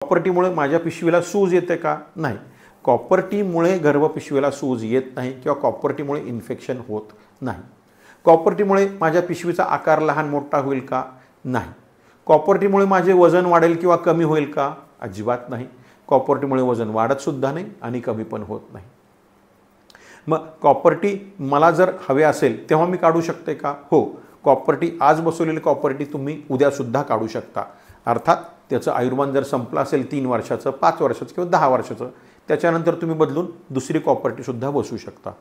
कॉपर्टीमुळे माझ्या पिशवीला सूज येते का? नाही. कॉपर्टीमुळे गर्भपिशवीला सूज येत नाही किंवा कॉपर्टीमुळे इन्फेक्शन होत नाही. कॉपर्टीमुळे माझ्या पिशवीचा आकार लहान मोठा होईल का? नाही. कॉपर्टीमुळे माझे वजन वाढेल किंवा कमी होईल का? अजिबात नाही. कॉपर्टीमुळे वजन वाढत सुद्धा नाही आणि कमी पण होत नाही. मग कॉपर्टी मला जर हवे असेल तेव्हा मी काढू शकते का? हो. कॉपर्टी आज बसवलेली कॉपर्टी तुम्ही उद्यासुद्धा काढू शकता. अर्थात त्याचं आयुर्मान जर संपलं असेल 3 वर्षाचं, 5 वर्षाचं किंवा 10 वर्षाचं, त्याच्यानंतर तुम्ही बदलून दुसरी कॉपर्टीसुद्धा बसवू शकता.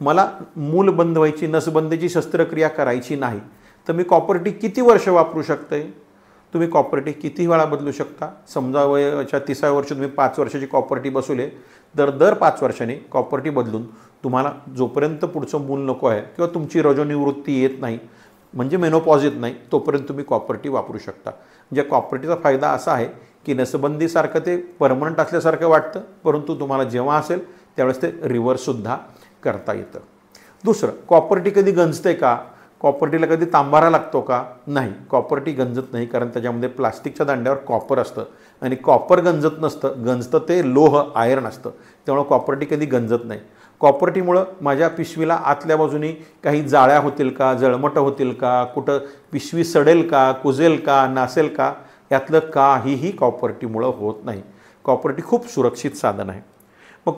मला मूल बंद व्हायची, नसबंदीची शस्त्रक्रिया करायची नाही, तर मी कॉपर्टी किती वर्ष वापरू शकते? तुम्ही कॉपर्टी किती वेळा बदलू शकता? समजा वयाच्या 30व्या वर्षी तुम्ही 5 वर्षाची कॉपर्टी बसवले, तर दर 5 वर्षांनी कॉपर्टी बदलून तुम्हाला जोपर्यंत पुढचं मूल नको आहे किंवा तुमची रजोनिवृत्ती येत नाही, म्हणजे मेनोपॉज येत नाही, तोपर्यंत तुम्ही कॉपर्टी वापरू शकता. म्हणजे कॉपर्टीचा फायदा असा आहे की नसबंदीसारखं ते परमनंट असल्यासारखं वाटतं, परंतु तुम्हाला जेव्हा असेल त्यावेळेस ते रिव्हर्ससुद्धा करता येतं. दुसरं, कॉपर्टी कधी गंजते का? कॉपर्टीला कधी तांबारा लागतो का? नाही. कॉपर्टी गंजत नाही, कारण त्याच्यामध्ये प्लास्टिकच्या दांड्यावर कॉपर असतं आणि कॉपर गंजत नसतं, गंजतं ते लोह, आयर्न असतं. त्यामुळे कॉपर्टी कधी गंजत नाही. कॉपर्टीमुळं माझ्या पिशवीला आतल्या बाजूनी काही जाळ्या होतील का? जळमटं होतील का? कुठं पिशवी सडेल का? कुजेल का? नासेल का? यातलं काहीही कॉपर्टीमुळं होत नाही. कॉपर्टी खूप सुरक्षित साधन आहे.